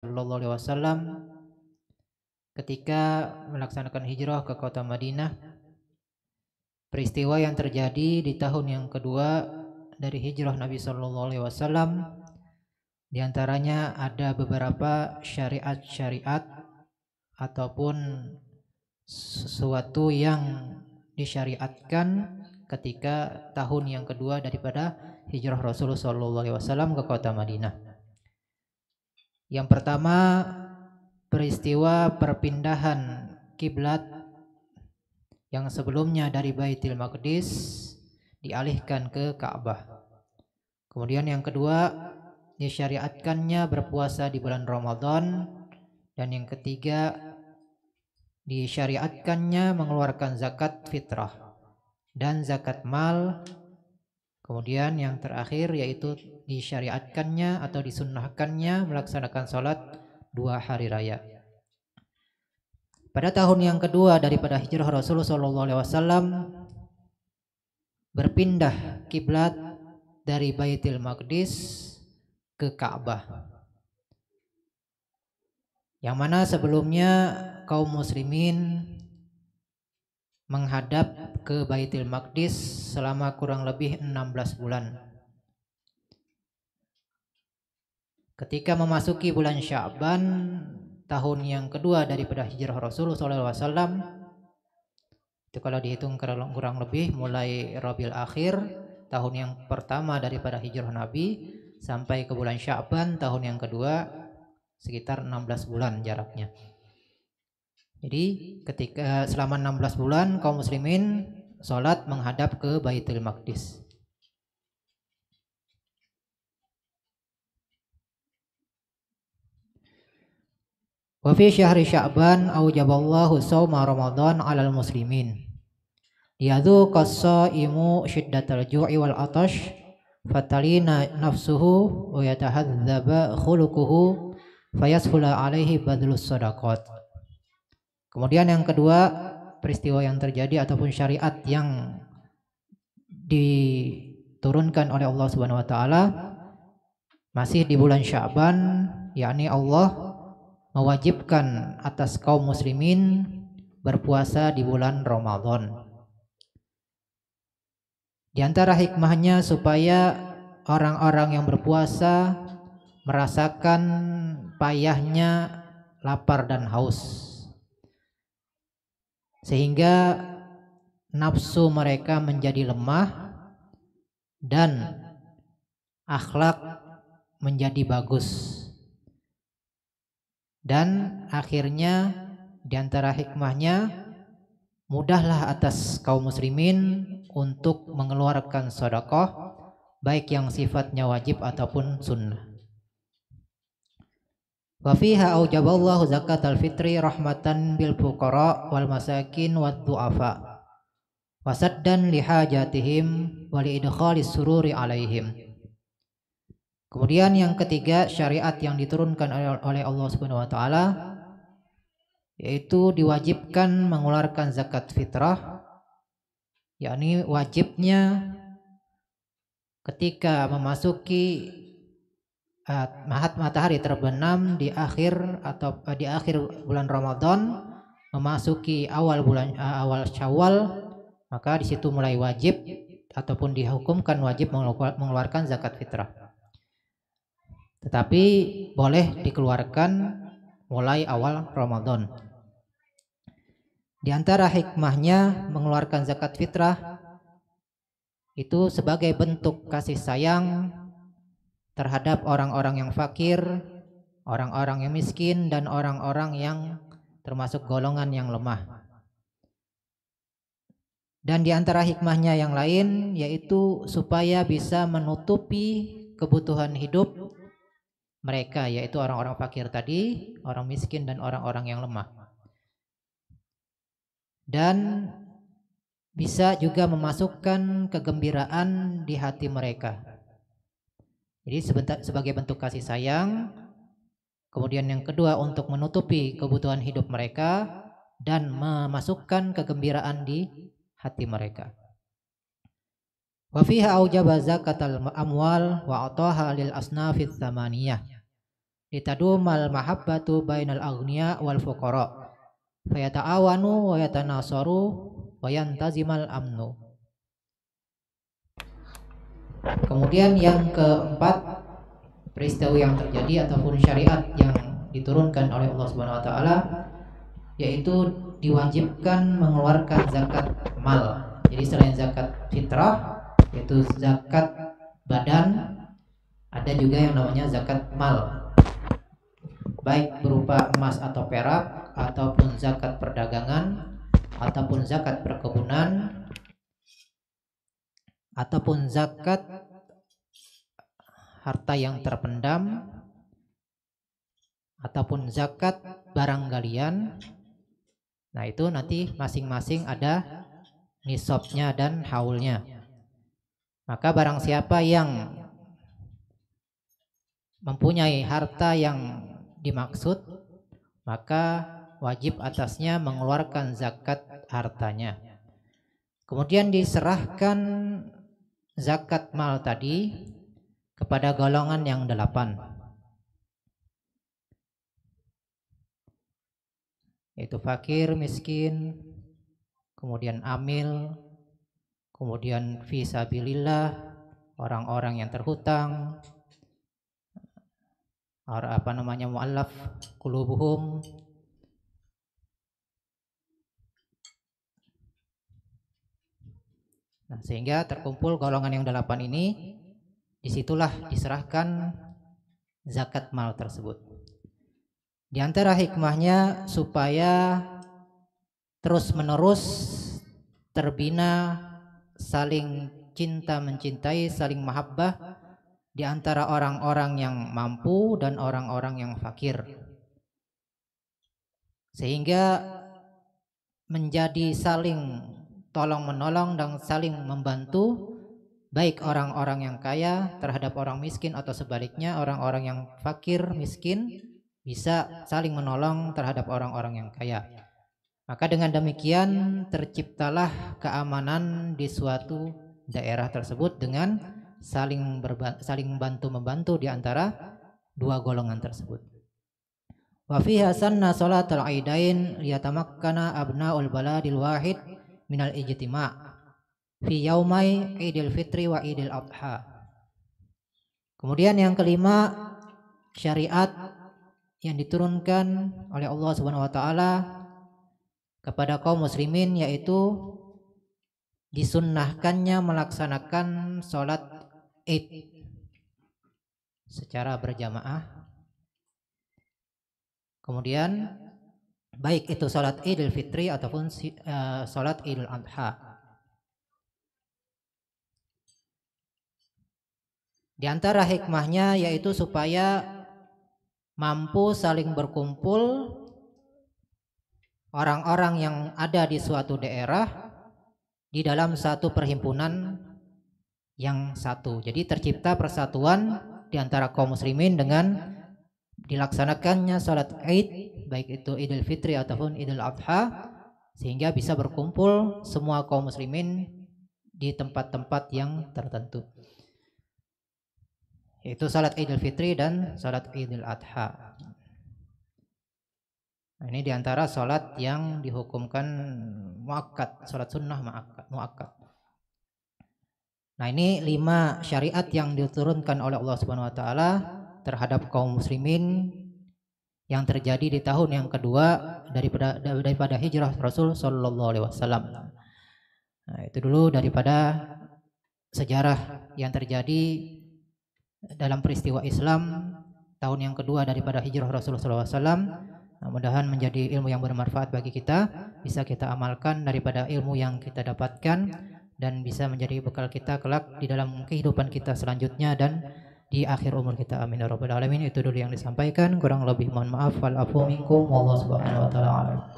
Shallallahu Alaihi Wasallam ketika melaksanakan hijrah ke kota Madinah. Peristiwa yang terjadi di tahun yang kedua dari hijrah Nabi Shallallahu Alaihi Wasallam, di antaranya ada beberapa syariat-syariat ataupun sesuatu yang disyariatkan ketika tahun yang kedua daripada hijrah Rasulullah Shallallahu Alaihi Wasallam ke kota Madinah. Yang pertama, peristiwa perpindahan kiblat yang sebelumnya dari Baitul Maqdis dialihkan ke Ka'bah. Kemudian yang kedua, disyariatkannya berpuasa di bulan Ramadan. Dan yang ketiga, disyariatkannya mengeluarkan zakat fitrah dan zakat mal. Kemudian yang terakhir yaitu disyariatkannya atau disunnahkannya melaksanakan salat 2 hari raya. Pada tahun yang kedua daripada hijrah Rasulullah SAW, berpindah kiblat dari Baitul Maqdis ke Ka'bah. Yang mana sebelumnya kaum muslimin menghadap ke Baitul Maqdis selama kurang lebih 16 bulan. Ketika memasuki bulan Sya'ban tahun yang kedua daripada hijrah Rasulullah SAW, itu kalau dihitung kurang lebih mulai Rabiul Akhir tahun yang pertama daripada hijrah Nabi sampai ke bulan Sya'ban tahun yang kedua, sekitar 16 bulan jaraknya. Jadi ketika selama 16 bulan kaum muslimin sholat menghadap ke Baitul Maqdis. Wa fi syahri Sya'ban aujaballahu shauma Ramadan 'alal muslimin. Liyadzuqa as-sha'imu syiddatal ju'i wal 'atash fatalina nafsuhu wa yatahadzaba khuluquhu fayashula 'alaihi badlus shadaqat. Kemudian yang kedua, peristiwa yang terjadi ataupun syariat yang diturunkan oleh Allah Subhanahu wa taala masih di bulan Sya'ban, yakni Allah mewajibkan atas kaum muslimin berpuasa di bulan Ramadan. Di antara hikmahnya supaya orang-orang yang berpuasa merasakan payahnya lapar dan haus, sehingga nafsu mereka menjadi lemah dan akhlak menjadi bagus. Dan akhirnya di antara hikmahnya, mudahlah atas kaum muslimin untuk mengeluarkan sedekah baik yang sifatnya wajib ataupun sunnah. Wa fiha aujaballahu zakatal fitri rahmatan bil fuqara wal masakin wad du'afa wa saddan li hajatihim wa li idkhalis sururi alaihim. Kemudian yang ketiga, syariat yang diturunkan oleh Allah Subhanahu wa taala yaitu diwajibkan mengeluarkan zakat fitrah, yakni wajibnya ketika memasuki matahari terbenam di akhir bulan Ramadan, memasuki awal Syawal, maka di situ mulai wajib ataupun dihukumkan wajib mengeluarkan zakat fitrah. Tetapi boleh dikeluarkan mulai awal Ramadan. Di antara hikmahnya mengeluarkan zakat fitrah itu sebagai bentuk kasih sayang terhadap orang-orang yang fakir, orang-orang yang miskin, dan orang-orang yang termasuk golongan yang lemah. Dan di antara hikmahnya yang lain yaitu supaya bisa menutupi kebutuhan hidup mereka, yaitu orang-orang fakir tadi, orang miskin dan orang-orang yang lemah. Dan bisa juga memasukkan kegembiraan di hati mereka. Jadi sebagai bentuk kasih sayang. Kemudian yang kedua untuk menutupi kebutuhan hidup mereka dan memasukkan kegembiraan di hati mereka. Wa fiha aujaba zakatal amwal wa ataha lil asnafiz tsamaniyah. litadumal mahabbatu bainal aghnia wal fuqara fayata'awanu wa yatanasaru wa yantazimal amnu. Kemudian yang keempat, peristiwa yang terjadi ataupun syariat yang diturunkan oleh Allah Subhanahu wa taala, yaitu diwajibkan mengeluarkan zakat mal. Jadi selain zakat fitrah, yaitu zakat badan, ada juga yang namanya zakat mal, baik berupa emas atau perak, ataupun zakat perdagangan, ataupun zakat perkebunan, ataupun zakat harta yang terpendam, ataupun zakat barang galian. Nah, itu nanti masing-masing ada nisabnya dan haulnya. Maka barang siapa yang mempunyai harta yang dimaksud, maka wajib atasnya mengeluarkan zakat hartanya. Kemudian diserahkan zakat mal tadi kepada golongan yang 8, yaitu fakir, miskin, kemudian amil, kemudian fisabilillah, orang-orang yang terhutang, mu'allaf qulubuhum. Nah, sehingga terkumpul golongan yang 8 ini, disitulah diserahkan zakat mal tersebut. Di antara hikmahnya supaya terus-menerus terbina saling cinta mencintai, saling mahabbah di antara orang-orang yang mampu dan orang-orang yang fakir, sehingga menjadi saling tolong menolong dan saling membantu, baik orang-orang yang kaya terhadap orang miskin atau sebaliknya orang-orang yang fakir miskin bisa saling menolong terhadap orang-orang yang kaya. Maka dengan demikian terciptalah keamanan di suatu daerah tersebut dengan saling bantu-membantu di antara dua golongan tersebut. Wa fiha sanna salatul aidain liyatamakkana abnaul baladil wahid minal ijtima' fi yaumai Idul Fitri wa Idul Adha. Kemudian yang kelima, syariat yang diturunkan oleh Allah Subhanahu wa taala kepada kaum muslimin, yaitu disunnahkannya melaksanakan sholat Id secara berjamaah. Kemudian baik itu sholat Idul Fitri ataupun sholat Idul Adha. Di antara hikmahnya yaitu supaya mampu saling berkumpul orang-orang yang ada di suatu daerah di dalam satu perhimpunan yang satu. Jadi tercipta persatuan di antara kaum muslimin dengan dilaksanakannya sholat Id, baik itu Idul Fitri ataupun Idul Adha, sehingga bisa berkumpul semua kaum muslimin di tempat-tempat yang tertentu, yaitu salat Idul Fitri dan salat Idul Adha. Nah, ini diantara salat yang dihukumkan muakkad, salat sunnah muakkad. Nah, ini 5 syariat yang diturunkan oleh Allah Subhanahu wa taala terhadap kaum muslimin yang terjadi di tahun yang kedua daripada hijrah Rasul sallallahu alaihi wasallam. Nah, itu dulu daripada sejarah yang terjadi dalam peristiwa Islam tahun yang kedua daripada hijrah Rasulullah SAW. Mudah-mudahan menjadi ilmu yang bermanfaat bagi kita, bisa kita amalkan daripada ilmu yang kita dapatkan, dan bisa menjadi bekal kita kelak di dalam kehidupan kita selanjutnya dan di akhir umur kita. Amin ya rabbal alamin. Itu dulu yang disampaikan, kurang lebih mohon maaf. Wal afu minkum wallahu subhanahu wa ta'ala.